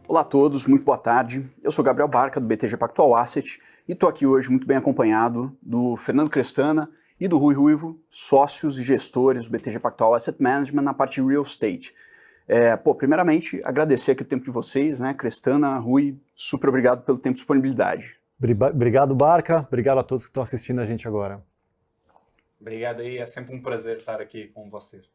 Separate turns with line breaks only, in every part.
Olá a todos, muito boa tarde. Eu sou Gabriel Barca, do BTG Pactual Asset, e estou aqui hoje muito bem acompanhado do Fernando Crestana e do Rui Ruivo, sócios e gestores do BTG Pactual Asset Management na parte de Real Estate. Primeiramente, agradecer aqui o tempo de vocês, né? Crestana, Rui, super obrigado pelo tempo e disponibilidade.
Obrigado, Barca. Obrigado a todos que estão assistindo a gente agora.
Obrigado aí, é sempre um prazer estar aqui com vocês.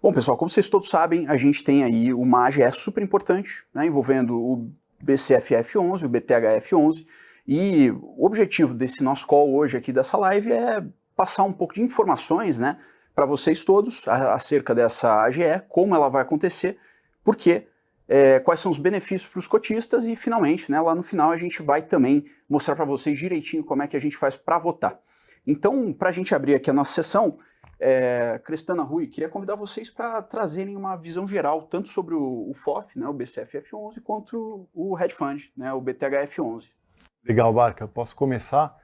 Bom, pessoal, como vocês todos sabem, a gente tem aí uma AGE super importante, né, envolvendo o BCFF11, o BTHF11, e o objetivo desse nosso call hoje aqui dessa live é passar um pouco de informações, né, para vocês todos acerca dessa AGE, como ela vai acontecer, porque quais são os benefícios para os cotistas e, finalmente, né, lá no final a gente vai também mostrar para vocês direitinho como é que a gente faz para votar. Então, para a gente abrir aqui a nossa sessão, Crestana, Rui, queria convidar vocês para trazerem uma visão geral, tanto sobre o FOF, né, o BCFF11, quanto o Hedge Fund, né, o BTHF11.
Legal, Barca. Posso começar?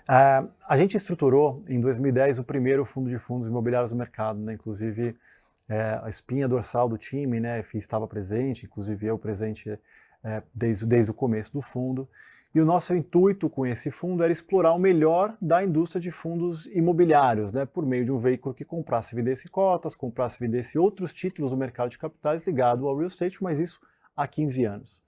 A gente estruturou, em 2010, o primeiro fundo de fundos imobiliários do mercado, né? Inclusive, a espinha dorsal do time, né, estava presente, inclusive eu presente desde o começo do fundo. E o nosso intuito com esse fundo era explorar o melhor da indústria de fundos imobiliários, né, por meio de um veículo que comprasse e vendesse cotas, comprasse e vendesse outros títulos do mercado de capitais ligado ao real estate, mas isso há 15 anos.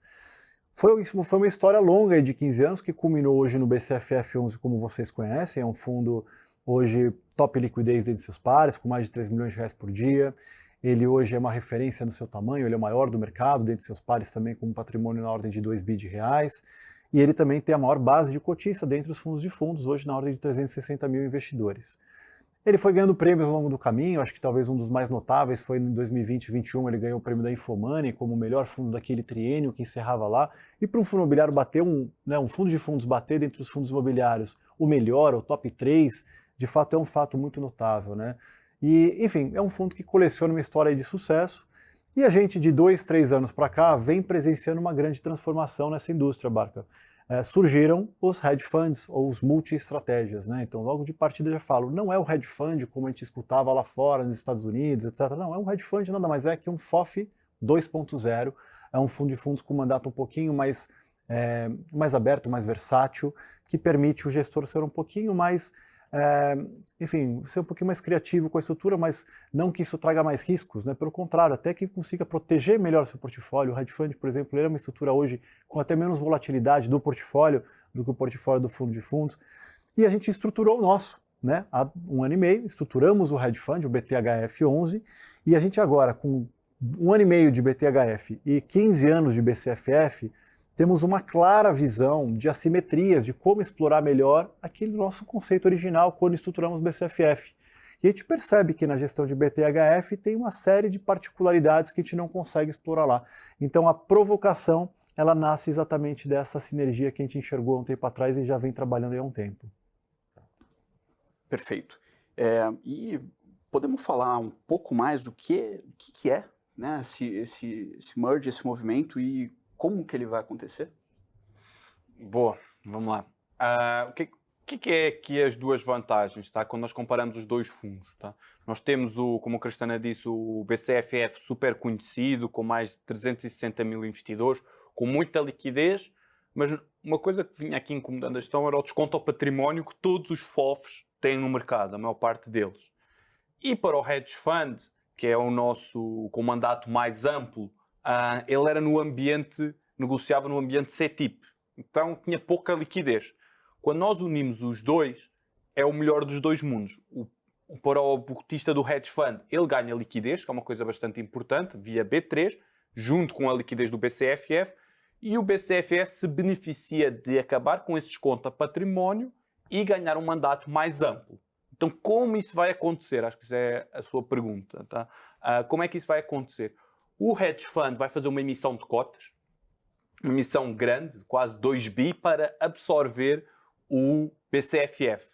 Foi uma história longa de 15 anos que culminou hoje no BCFF11, como vocês conhecem. É um fundo hoje top liquidez dentre seus pares, com mais de 3 milhões de reais por dia. Ele hoje é uma referência no seu tamanho, ele é o maior do mercado, dentre seus pares também com um patrimônio na ordem de 2 bi de reais. E ele também tem a maior base de cotista dentre os fundos de fundos, hoje na ordem de 360 mil investidores. Ele foi ganhando prêmios ao longo do caminho, acho que talvez um dos mais notáveis foi em 2020 e 2021, ele ganhou o prêmio da Infomoney como o melhor fundo daquele triênio que encerrava lá. E para um fundo imobiliário bater, um fundo de fundos bater dentre os fundos imobiliários o melhor, o top 3, de fato é um fato muito notável, né? E, enfim, é um fundo que coleciona uma história de sucesso. E a gente, de 2, 3 anos para cá, vem presenciando uma grande transformação nessa indústria, Barca. Surgiram os hedge funds, ou os multi-estratégias, né? Então, logo de partida eu já falo, não é o hedge fund como a gente escutava lá fora, nos Estados Unidos, etc. Não, é um hedge fund, nada mais é que um FOF 2.0, é um fundo de fundos com mandato um pouquinho mais aberto, mais versátil, que permite o gestor ser um pouquinho mais ser um pouquinho mais criativo com a estrutura, mas não que isso traga mais riscos, né? Pelo contrário, até que consiga proteger melhor seu portfólio. O hedge fund, por exemplo, ele é uma estrutura hoje com até menos volatilidade do portfólio do que o portfólio do fundo de fundos. E a gente estruturou o nosso, né? Há 1 ano e meio, estruturamos o hedge fund, o BTHF11, e a gente agora, com 1 ano e meio de BTHF e 15 anos de BCFF, temos uma clara visão de assimetrias, de como explorar melhor aquele nosso conceito original quando estruturamos o BCFF. E a gente percebe que na gestão de BTHF tem uma série de particularidades que a gente não consegue explorar lá. Então a provocação, ela nasce exatamente dessa sinergia que a gente enxergou há um tempo atrás e já vem trabalhando há um tempo.
Perfeito. E podemos falar um pouco mais do que é, né, esse merge, esse movimento, e como que ele vai acontecer?
Boa, vamos lá. O que é aqui as duas vantagens, tá? Quando nós comparamos os dois fundos, tá? Nós temos, como a Cristana disse, o BCFF super conhecido, com mais de 360 mil investidores, com muita liquidez, mas uma coisa que vinha aqui incomodando a gestão era o desconto ao património que todos os FOFs têm no mercado, a maior parte deles. E para o hedge fund, que é o nosso com mandato mais amplo, ele era negociava no ambiente CETIP, então tinha pouca liquidez. Quando nós unimos os dois, é o melhor dos dois mundos. Para o cotista do hedge fund, ele ganha liquidez, que é uma coisa bastante importante, via B3, junto com a liquidez do BCFF, e o BCFF se beneficia de acabar com esse desconto a património e ganhar um mandato mais amplo. Então, como isso vai acontecer? Acho que isso é a sua pergunta, tá? Como é que isso vai acontecer? O hedge fund vai fazer uma emissão de cotas, uma emissão grande, quase 2 bi, para absorver o BCFF.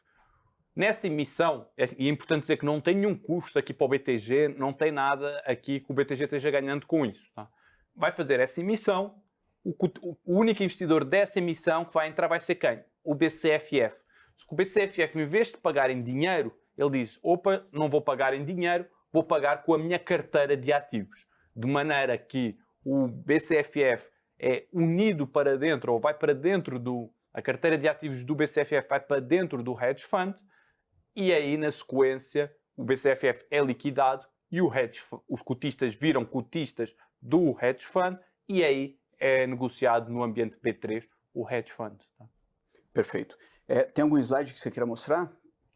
Nessa emissão, é importante dizer que não tem nenhum custo aqui para o BTG, não tem nada aqui que o BTG esteja ganhando com isso. Tá? Vai fazer essa emissão, o único investidor dessa emissão que vai entrar vai ser quem? O BCFF. Se o BCFF, em vez de pagar em dinheiro, ele diz, opa, não vou pagar em dinheiro, vou pagar com a minha carteira de ativos. De maneira que o BCFF é unido para dentro, ou vai para dentro a carteira de ativos do BCFF vai para dentro do hedge fund, e aí na sequência o BCFF é liquidado e os cotistas viram cotistas do hedge fund, e aí é negociado no ambiente B3 o hedge fund. Tá?
Perfeito. Tem algum slide que você queira mostrar?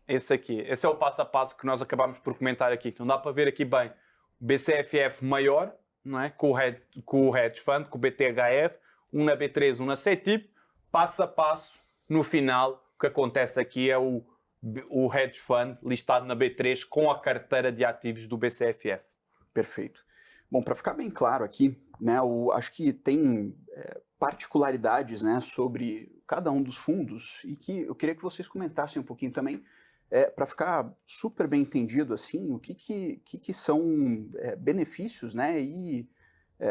Esse é o passo a passo que nós acabamos por comentar aqui. Então dá para ver aqui bem o BCFF maior, não é? com o hedge fund, com o BTHF, um na B3, um na CETIP, passo a passo, no final, o que acontece aqui é o hedge fund listado na B3 com a carteira de ativos do BCFF.
Perfeito. Bom, para ficar bem claro aqui, né, acho que tem particularidades, né, sobre cada um dos fundos e que eu queria que vocês comentassem um pouquinho também, para ficar super bem entendido assim, o que são benefícios, né, e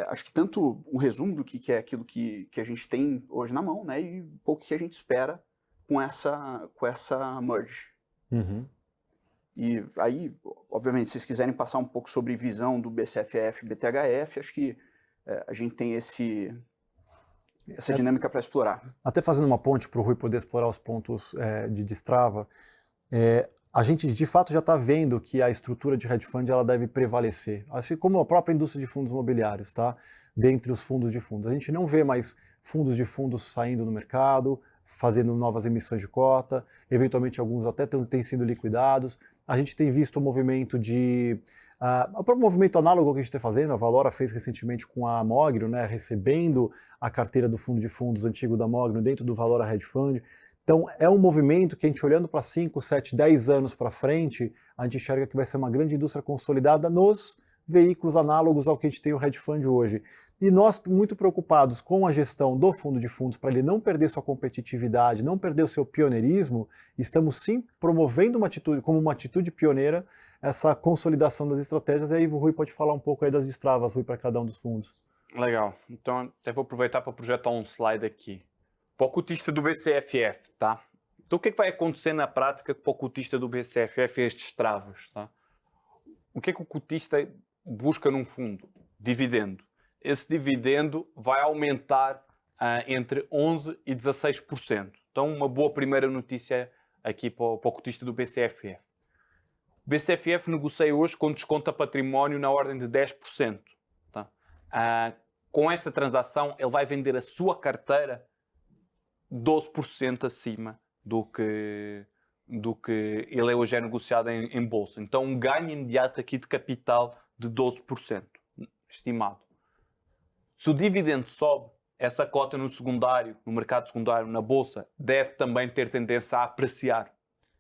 acho que tanto um resumo do que é aquilo que a gente tem hoje na mão, né, e um pouco que a gente espera com essa merge.
Uhum.
E aí, obviamente, se vocês quiserem passar um pouco sobre visão do BCFF e BTHF, acho que a gente tem essa dinâmica para explorar.
Até fazendo uma ponte para o Rui poder explorar os pontos de destrava, a gente de fato já está vendo que a estrutura de hedge fund ela deve prevalecer, assim como a própria indústria de fundos imobiliários, tá? Dentre os fundos de fundos. A gente não vê mais fundos de fundos saindo no mercado, fazendo novas emissões de cota, eventualmente alguns até têm sido liquidados. A gente tem visto o movimento o próprio movimento análogo que a gente está fazendo, a Valora fez recentemente com a Mogno, né, recebendo a carteira do fundo de fundos antigo da Mogno dentro do Valora Hedge Fund. Então é um movimento que a gente olhando para 5, 7, 10 anos para frente, a gente enxerga que vai ser uma grande indústria consolidada nos veículos análogos ao que a gente tem o hedge fund hoje. E nós, muito preocupados com a gestão do fundo de fundos, para ele não perder sua competitividade, não perder o seu pioneirismo, estamos sim promovendo como uma atitude pioneira, essa consolidação das estratégias. E aí o Rui pode falar um pouco aí das destravas, Rui, para cada um dos fundos.
Legal. Então até vou aproveitar para projetar um slide aqui. Para o cotista do BCFF, tá? Então o que vai acontecer na prática para o cotista do BCFF e estes travos, tá? O que o cotista busca num fundo? Dividendo. Esse dividendo vai aumentar entre 11% e 16%. Então, uma boa primeira notícia aqui para o cotista do BCFF. O BCFF negocia hoje com desconto a património na ordem de 10%. Tá? Com esta transação, ele vai vender a sua carteira 12% acima do que ele hoje é negociado em bolsa. Então, um ganho imediato aqui de capital de 12%, estimado. Se o dividendo sobe, essa cota no secundário, no mercado secundário, na bolsa, deve também ter tendência a apreciar.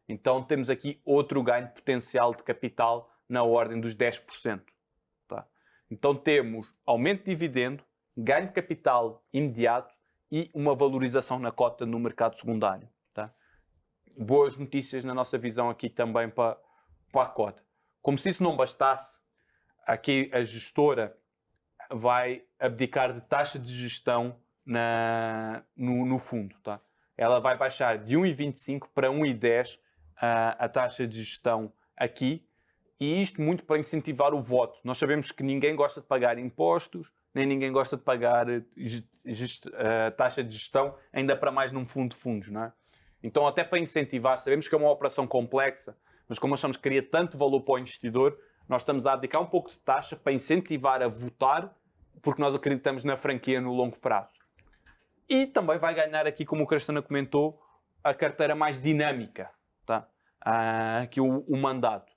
Então temos aqui outro ganho potencial de capital na ordem dos 10%. Tá? Então temos aumento de dividendo, ganho de capital imediato e uma valorização na cota no mercado secundário. Tá? Boas notícias na nossa visão aqui também para a cota. Como se isso não bastasse, aqui a gestora vai abdicar de taxa de gestão no fundo. Tá? Ela vai baixar de 1,25 para 1,10 a taxa de gestão aqui, e isto muito para incentivar o voto. Nós sabemos que ninguém gosta de pagar impostos, nem ninguém gosta de pagar taxa de gestão, ainda para mais num fundo de fundos. Não é? Então, até para incentivar, sabemos que é uma operação complexa, mas como achamos que cria tanto valor para o investidor, nós estamos a abdicar um pouco de taxa para incentivar a votar, porque nós acreditamos na franquia no longo prazo. E também vai ganhar aqui, como o Cristana comentou, a carteira mais dinâmica, tá? Aqui o mandato.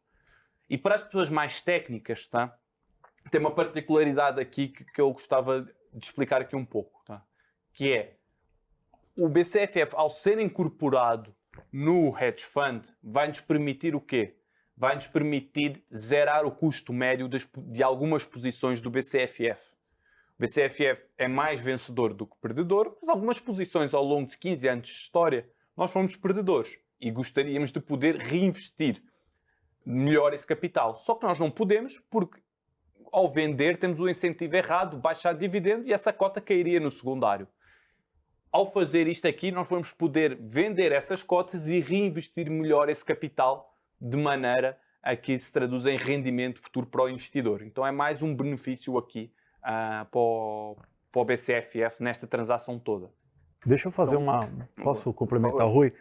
E para as pessoas mais técnicas, tá? Tem uma particularidade aqui que eu gostava de explicar aqui um pouco, tá? Que é o BCFF, ao ser incorporado no hedge fund, vai-nos permitir o quê? Vai-nos permitir zerar o custo médio de algumas posições do BCFF. O BCFF é mais vencedor do que perdedor, mas algumas posições ao longo de 15 anos de história nós fomos perdedores e gostaríamos de poder reinvestir melhor esse capital. Só que nós não podemos porque ao vender temos o incentivo errado, baixar dividendo e essa cota cairia no secundário. Ao fazer isto aqui, nós vamos poder vender essas cotas e reinvestir melhor esse capital de maneira a que se traduz em rendimento futuro para o investidor. Então é mais um benefício aqui para para o BCFF nesta transação toda.
Deixa eu fazer Posso complementar o Rui?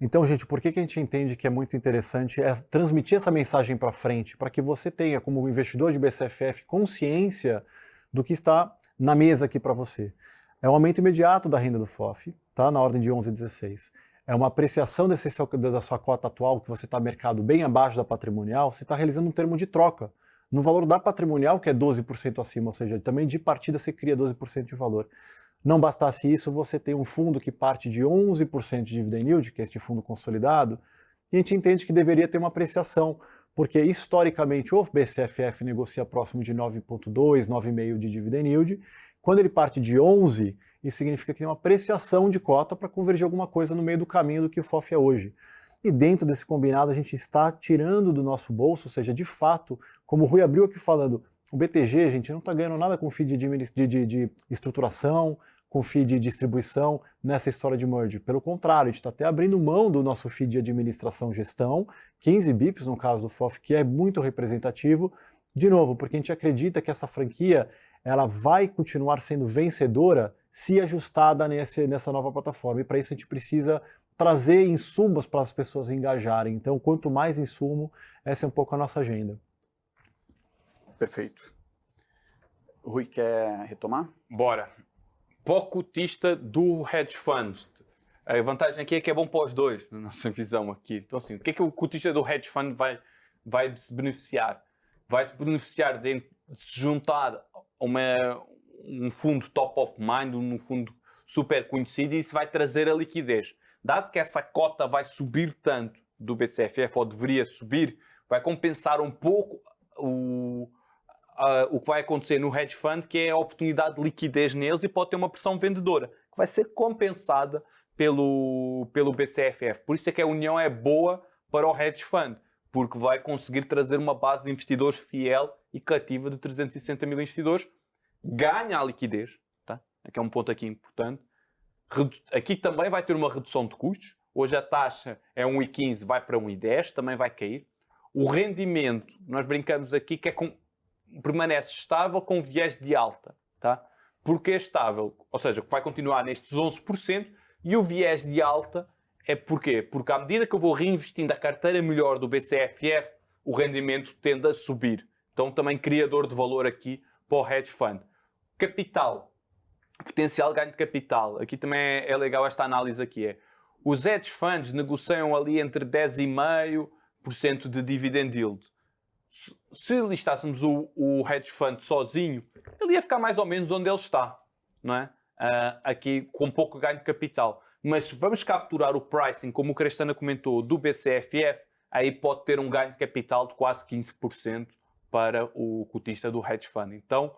Então, gente, por que a gente entende que é muito interessante transmitir essa mensagem para frente, para que você tenha, como investidor de BCFF, consciência do que está na mesa aqui para você. É um aumento imediato da renda do FOF, tá? Na ordem de 11,16. É uma apreciação da sua cota atual, que você está mercado bem abaixo da patrimonial, você está realizando um termo de troca. No valor da patrimonial, que é 12% acima, ou seja, também de partida você cria 12% de valor. Não bastasse isso, você tem um fundo que parte de 11% de dividend yield, que é este fundo consolidado, e a gente entende que deveria ter uma apreciação, porque historicamente o BCFF negocia próximo de 9,2, 9,5 de dividend yield. Quando ele parte de 11, isso significa que tem uma apreciação de cota para convergir alguma coisa no meio do caminho do que o FOF é hoje. E dentro desse combinado a gente está tirando do nosso bolso, ou seja, de fato, como o Rui abriu aqui falando, o BTG, a gente não está ganhando nada com FII de estruturação, com FII de distribuição nessa história de merge. Pelo contrário, a gente está até abrindo mão do nosso FII de administração e gestão, 15 bips no caso do FOF, que é muito representativo, de novo, porque a gente acredita que essa franquia ela vai continuar sendo vencedora se ajustada nessa nova plataforma. E para isso a gente precisa trazer insumos para as pessoas engajarem. Então, quanto mais insumo, essa é um pouco a nossa agenda.
Perfeito. Rui, quer retomar?
Bora. Para o cotista do hedge fund, a vantagem aqui é que é bom para os dois, na nossa visão aqui. Então, assim, o que é que o cotista do hedge fund vai se beneficiar? Vai se beneficiar de se juntar a um fundo top of mind, um fundo super conhecido, e isso vai trazer a liquidez. Dado que essa cota vai subir tanto do BCFF, ou deveria subir, vai compensar um pouco o que vai acontecer no hedge fund, que é a oportunidade de liquidez neles, e pode ter uma pressão vendedora, que vai ser compensada pelo BCFF. Por isso é que a união é boa para o hedge fund, porque vai conseguir trazer uma base de investidores fiel e cativa de 360 mil investidores, ganha a liquidez, tá? Aqui é um ponto aqui importante. Aqui também vai ter uma redução de custos. Hoje a taxa é 1,15, vai para 1,10, também vai cair. O rendimento, nós brincamos aqui que permanece estável com viés de alta, tá? Porque é estável, ou seja, vai continuar nestes 11%, e o viés de alta é porquê? Porque à medida que eu vou reinvestindo a carteira melhor do BCFF, o rendimento tende a subir. Então também criador de valor aqui para o hedge fund. Capital, potencial ganho de capital. Aqui também é legal esta análise aqui. Os hedge funds negociam ali entre 10,5% de dividend yield. Se listássemos o hedge fund sozinho, ele ia ficar mais ou menos onde ele está, não é? Aqui com pouco ganho de capital. Mas vamos capturar o pricing, como o Cristana comentou, do BCFF, aí pode ter um ganho de capital de quase 15% para o cotista do hedge fund. Então,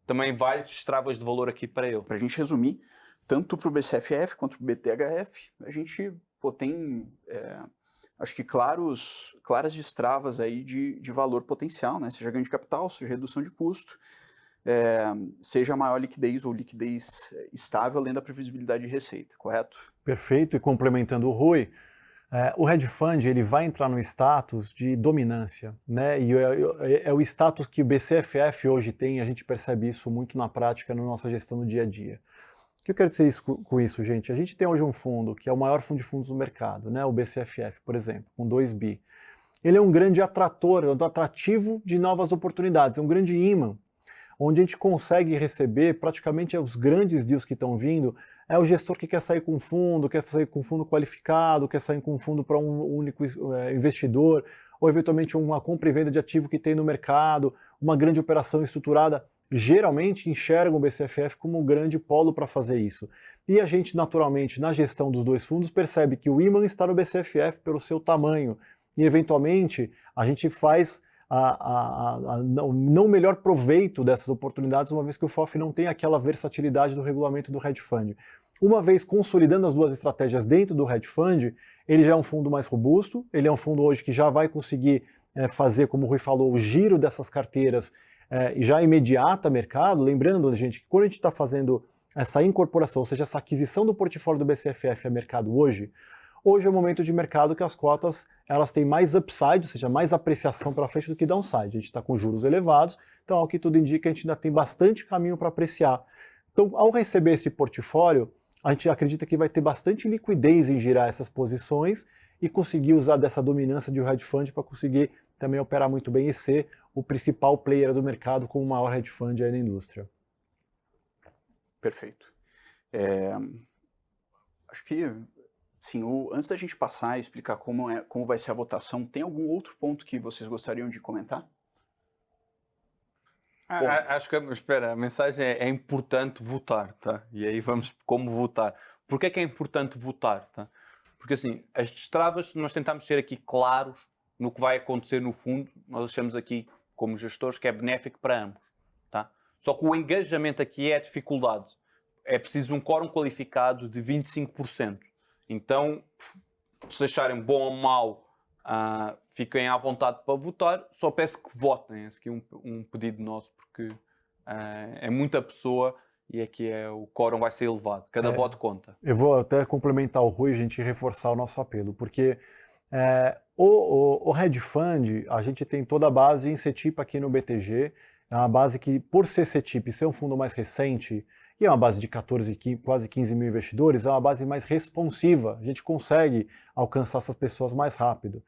também várias travas de valor aqui para ele.
Para a gente resumir, tanto para o BCFF quanto para o BTHF, a gente tem, acho que claras destravas aí de valor potencial, né? Seja ganho de capital, seja redução de custo, seja maior liquidez ou liquidez estável, além da previsibilidade de receita, correto?
Perfeito, e complementando o Rui, o hedge fund ele vai entrar no status de dominância, né? E é o status que o BCFF hoje tem, a gente percebe isso muito na prática, na nossa gestão no dia a dia. O que eu quero dizer com isso, gente? A gente tem hoje um fundo que é o maior fundo de fundos do mercado, né? O BCFF, por exemplo, com 2 bi. Ele é um grande atrator, um atrativo de novas oportunidades, é um grande imã, onde a gente consegue receber praticamente os grandes deals que estão vindo. É o gestor que quer sair com fundo, quer sair com fundo qualificado, quer sair com fundo para um único investidor, ou eventualmente uma compra e venda de ativo que tem no mercado, uma grande operação estruturada. Geralmente enxergam o BCFF como um grande polo para fazer isso. E a gente, naturalmente, na gestão dos dois fundos, percebe que o imã está no BCFF pelo seu tamanho. E, eventualmente, a gente faz não melhor proveito dessas oportunidades, uma vez que o FOF não tem aquela versatilidade do regulamento do hedge fund. Uma vez consolidando as duas estratégias dentro do hedge fund, ele já é um fundo mais robusto, ele é um fundo hoje que já vai conseguir fazer, como o Rui falou, o giro dessas carteiras já imediata a mercado. Lembrando, gente, que quando a gente está fazendo essa incorporação, ou seja, essa aquisição do portfólio do BCFF a mercado hoje é o momento de mercado que as cotas elas têm mais upside, ou seja, mais apreciação para frente do que downside. A gente está com juros elevados, então ao que tudo indica a gente ainda tem bastante caminho para apreciar. Então, ao receber esse portfólio, a gente acredita que vai ter bastante liquidez em girar essas posições e conseguir usar dessa dominância de um hedge fund para conseguir também operar muito bem e ser o principal player do mercado como o maior hedge fund aí na indústria.
Perfeito. Acho que, sim, antes da gente passar e explicar como vai ser a votação, tem algum outro ponto que vocês gostariam de comentar?
Acho que, espera, a mensagem é importante votar, tá? E aí vamos como votar. Porquê é que é importante votar, tá? Porque assim, as destravas, nós tentamos ser aqui claros no que vai acontecer no fundo, nós achamos aqui, como gestores, que é benéfico para ambos, tá? Só que o engajamento aqui é a dificuldade. É preciso um quórum qualificado de 25%. Então, se acharem bom ou mau, fiquem à vontade para votar. Só peço que votem. Esse aqui é um pedido nosso, porque é muita pessoa e aqui o quórum vai ser elevado. Cada voto conta.
Eu vou até complementar o Rui, a gente reforçar o nosso apelo, porque o hedge fund, a gente tem toda a base em CETIP aqui no BTG, é uma base que, por ser CETIP, ser um fundo mais recente, e é uma base de 14, quase 15 mil investidores, é uma base mais responsiva, a gente consegue alcançar essas pessoas mais rápido.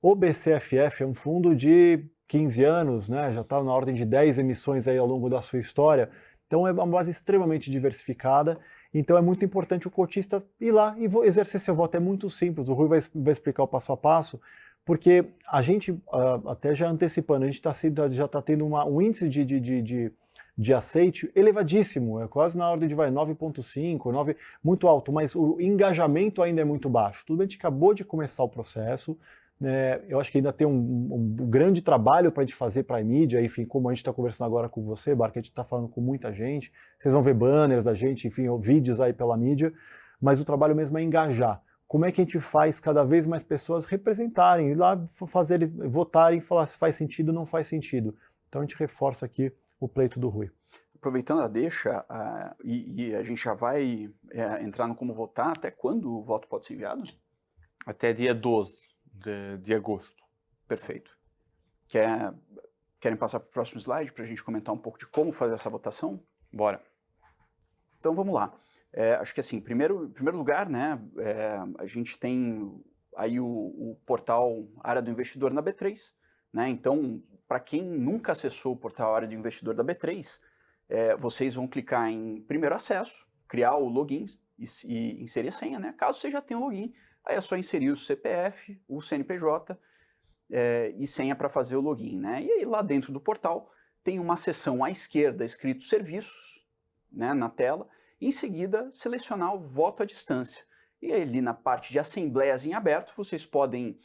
O BCFF é um fundo de 15 anos, né, já está na ordem de 10 emissões aí ao longo da sua história, então é uma base extremamente diversificada, então é muito importante o cotista ir lá e exercer seu voto. É muito simples, o Rui vai explicar o passo a passo, porque a gente, até já antecipando, a gente já está tendo um índice de aceite elevadíssimo, é quase na ordem de 9,5, 9, muito alto, mas o engajamento ainda é muito baixo. Tudo bem, a gente acabou de começar o processo, eu acho que ainda tem um grande trabalho para a gente fazer para a mídia, enfim, como a gente está conversando agora com você, Barca, a gente está falando com muita gente, vocês vão ver banners da gente, enfim, vídeos aí pela mídia, mas o trabalho mesmo é engajar. Como é que a gente faz cada vez mais pessoas representarem, ir lá votarem e falar se faz sentido ou não faz sentido. Então a gente reforça aqui o pleito do Rui.
Aproveitando a deixa, e a gente já vai entrar no como votar, até quando o voto pode ser enviado?
Até dia 12 de agosto.
Perfeito. Querem passar para o próximo slide para a gente comentar um pouco de como fazer essa votação?
Bora.
Então vamos lá. Acho que assim, em primeiro lugar, né, a gente tem aí o portal Área do Investidor na B3, né, então para quem nunca acessou o portal Área do Investidor da B3, vocês vão clicar em primeiro acesso, criar o login e inserir a senha, né, caso você já tenha o login, aí é só inserir o CPF, o CNPJ e senha para fazer o login, né, e aí lá dentro do portal tem uma seção à esquerda escrito serviços, né, na tela. Em seguida, selecionar o voto à distância. E ali na parte de assembleias em aberto, vocês podem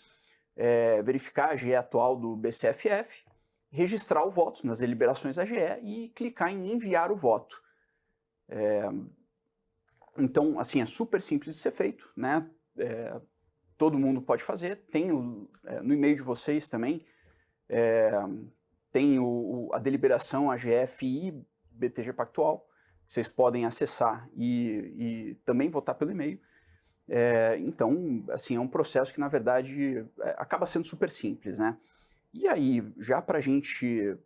verificar a GE atual do BCFF, registrar o voto nas deliberações da GE e clicar em enviar o voto. Então, assim, é super simples de ser feito, né? Todo mundo pode fazer. Tem no e-mail de vocês também, tem a deliberação AGFI BTG Pactual, vocês podem acessar e também votar pelo e-mail. Então, assim, é um processo que, na verdade, acaba sendo super simples, né? E aí, já para a gente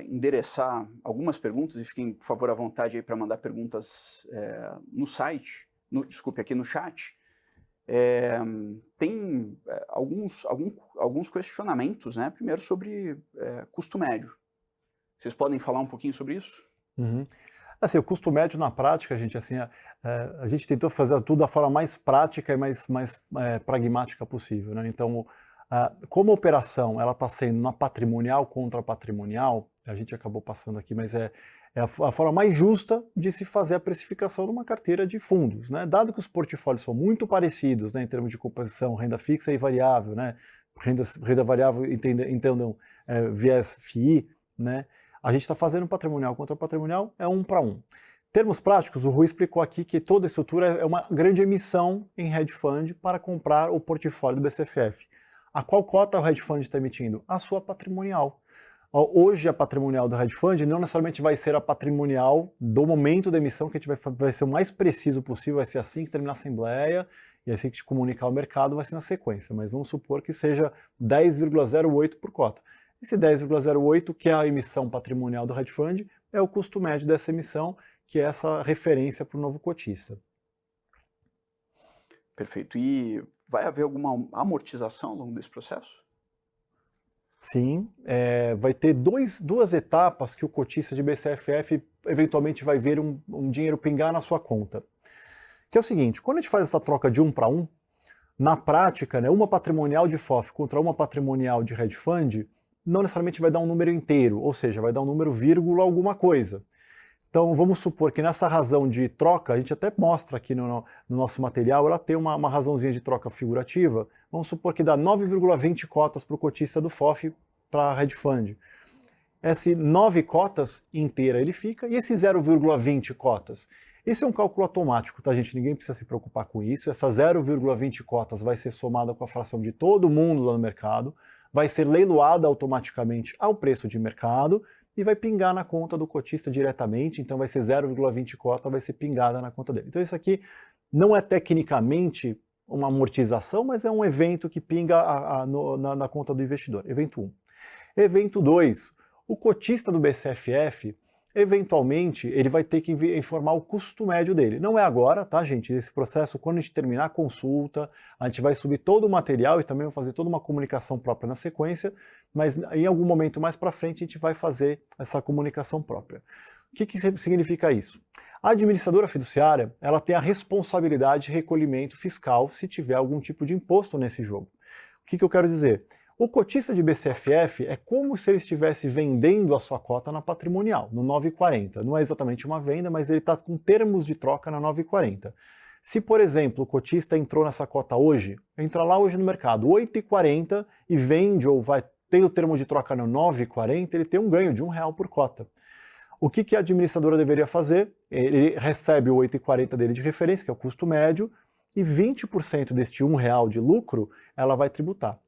endereçar algumas perguntas, e fiquem, por favor, à vontade aí para mandar perguntas no site, aqui no chat, tem alguns questionamentos, né? Primeiro sobre custo médio. Vocês podem falar um pouquinho sobre isso?
Uhum. Assim, o custo médio na prática, gente, assim, a gente tentou fazer tudo da forma mais prática e mais pragmática possível, né? Então, como a operação ela está sendo na patrimonial contra patrimonial, a gente acabou passando aqui, mas é a forma mais justa de se fazer a precificação de uma carteira de fundos, né? Dado que os portfólios são muito parecidos, né, em termos de composição, renda fixa e variável, né? Renda variável, entendam, viés FII, né? A gente está fazendo patrimonial contra patrimonial, é 1 para 1. Termos práticos, o Rui explicou aqui que toda a estrutura é uma grande emissão em hedge fund para comprar o portfólio do BCFF. A qual cota o hedge fund está emitindo? A sua patrimonial. Hoje a patrimonial do hedge fund não necessariamente vai ser a patrimonial do momento da emissão, que a gente vai ser o mais preciso possível, vai ser assim que terminar a assembleia, e assim que te comunicar ao mercado vai ser na sequência, mas vamos supor que seja 10,08 por cota. Esse 10,08, que é a emissão patrimonial do hedge fund, é o custo médio dessa emissão, que é essa referência para o novo cotista.
Perfeito. E vai haver alguma amortização ao longo desse processo?
Sim, vai ter duas etapas que o cotista de BCFF eventualmente vai ver um dinheiro pingar na sua conta. Que é o seguinte, quando a gente faz essa troca de 1 para 1, na prática, né, uma patrimonial de FOF contra uma patrimonial de hedge fund, não necessariamente vai dar um número inteiro, ou seja, vai dar um número vírgula alguma coisa. Então vamos supor que nessa razão de troca, a gente até mostra aqui no nosso material, ela tem uma razãozinha de troca figurativa, vamos supor que dá 9,20 cotas para o cotista do FOF para a hedge fund. Esse 9 cotas inteira ele fica, e esse 0,20 cotas? Esse é um cálculo automático, tá, gente? Ninguém precisa se preocupar com isso. Essa 0,20 cotas vai ser somada com a fração de todo mundo lá no mercado, vai ser leiloada automaticamente ao preço de mercado, e vai pingar na conta do cotista diretamente, então vai ser 0,20 cota, vai ser pingada na conta dele. Então isso aqui não é tecnicamente uma amortização, mas é um evento que pinga na conta do investidor. Evento 1. Evento 2. O cotista do BCFF, eventualmente, ele vai ter que informar o custo médio dele. Não é agora, tá, gente? Esse processo, quando a gente terminar a consulta, a gente vai subir todo o material e também vai fazer toda uma comunicação própria na sequência, mas em algum momento mais para frente a gente vai fazer essa comunicação própria. O que significa isso? A administradora fiduciária, ela tem a responsabilidade de recolhimento fiscal se tiver algum tipo de imposto nesse jogo. O que eu quero dizer? O cotista de BCFF é como se ele estivesse vendendo a sua cota na patrimonial, no 9,40. Não é exatamente uma venda, mas ele está com termos de troca na 9,40. Se, por exemplo, o cotista entrou nessa cota hoje, entra lá hoje no mercado 8,40 e vende ou vai ter o termo de troca no 9,40, ele tem um ganho de R$1 por cota. O que a administradora deveria fazer? Ele recebe o 8,40 dele de referência, que é o custo médio, e 20% deste R$1 de lucro ela vai tributar.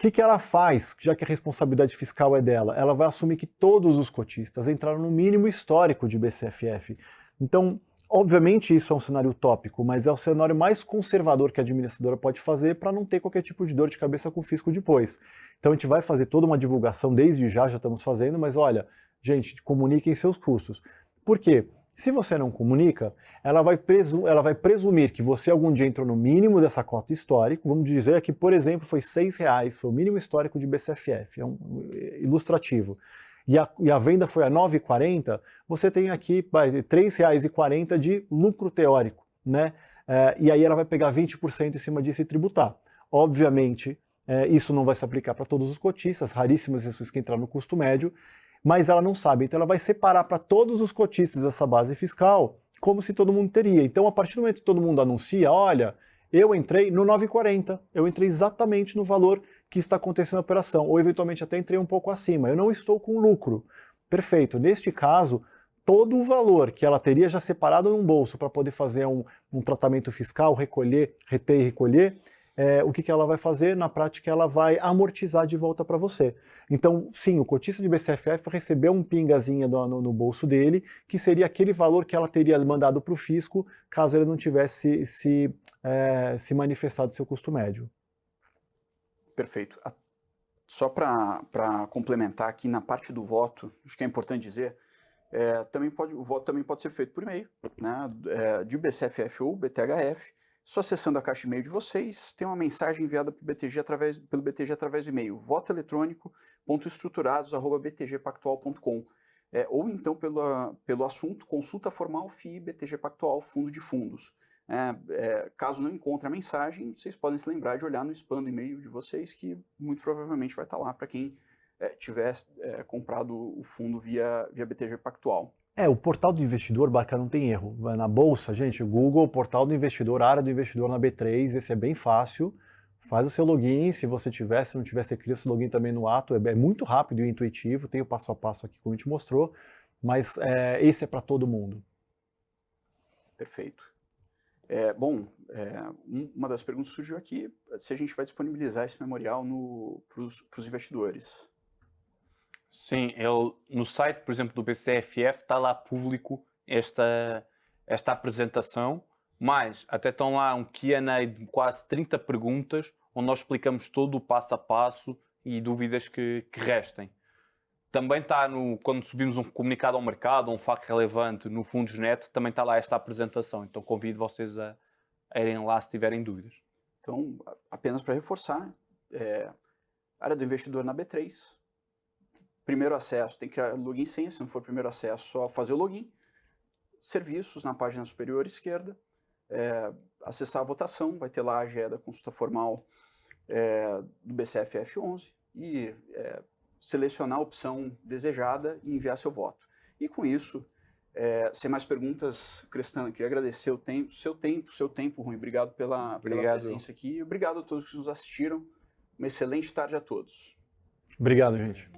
O que ela faz, já que a responsabilidade fiscal é dela? Ela vai assumir que todos os cotistas entraram no mínimo histórico de BCFF. Então, obviamente isso é um cenário utópico, mas é o cenário mais conservador que a administradora pode fazer para não ter qualquer tipo de dor de cabeça com o fisco depois. Então a gente vai fazer toda uma divulgação, desde já estamos fazendo, mas olha, gente, comuniquem seus custos. Por quê? Se você não comunica, ela vai presumir que você algum dia entrou no mínimo dessa cota histórica, vamos dizer que, por exemplo, foi R$6, foi o mínimo histórico de BCFF, é um ilustrativo, e a venda foi a 9,40, você tem aqui R$3,40 de lucro teórico, né? E aí ela vai pegar 20% em cima disso e tributar. Obviamente, isso não vai se aplicar para todos os cotistas, raríssimas exceções que entraram no custo médio, mas ela não sabe, então ela vai separar para todos os cotistas essa base fiscal como se todo mundo teria. Então, a partir do momento que todo mundo anuncia, olha, eu entrei no 9,40, eu entrei exatamente no valor que está acontecendo na operação, ou eventualmente até entrei um pouco acima, eu não estou com lucro. Perfeito, neste caso, todo o valor que ela teria já separado num bolso para poder fazer um tratamento fiscal, recolher, reter e recolher, o que ela vai fazer? Na prática, ela vai amortizar de volta para você. Então, sim, o cotista de BCFF recebeu um pingazinho no bolso dele, que seria aquele valor que ela teria mandado para o fisco, caso ele não tivesse se manifestado seu custo médio.
Perfeito. Só para complementar aqui na parte do voto, acho que é importante dizer, o voto também pode ser feito por e-mail, né, de BCFF ou BTHF. Só acessando a caixa de e-mail de vocês, tem uma mensagem enviada pelo BTG através do e-mail votoeletrônico.estruturados@btgpactual.com, ou então pelo assunto consulta formal FII BTG Pactual Fundo de Fundos. Caso não encontre a mensagem, vocês podem se lembrar de olhar no spam do e-mail de vocês, que muito provavelmente vai estar lá para quem tiver comprado o fundo via BTG Pactual.
O portal do investidor, Barca, não tem erro. Vai na bolsa, gente, Google, portal do investidor, área do investidor na B3, esse é bem fácil. Faz o seu login, se você tiver, se não tiver, você cria o seu login também no ato, é muito rápido e intuitivo, tem o passo a passo aqui como a gente mostrou, mas esse é para todo mundo.
Perfeito. Uma das perguntas surgiu aqui, se a gente vai disponibilizar esse memorial para os investidores.
Sim, no site, por exemplo, do BCFF está lá público esta apresentação, mas até estão lá um Q&A de quase 30 perguntas, onde nós explicamos todo o passo a passo e dúvidas que restem. também está quando subimos um comunicado ao mercado, um facto relevante no Fundosnet, também está lá esta apresentação. Então convido vocês a irem lá se tiverem dúvidas.
Então, apenas para reforçar, área do investidor na B3, primeiro acesso, tem que criar login e senha, se não for primeiro acesso, só fazer o login, serviços na página superior esquerda, acessar a votação, vai ter lá a AGE da consulta formal do BCF-F11 e selecionar a opção desejada e enviar seu voto. E com isso, sem mais perguntas, Crestana, queria agradecer seu tempo, Rui. Obrigado pela presença aqui. E obrigado a todos que nos assistiram. Uma excelente tarde a todos.
Obrigado, gente.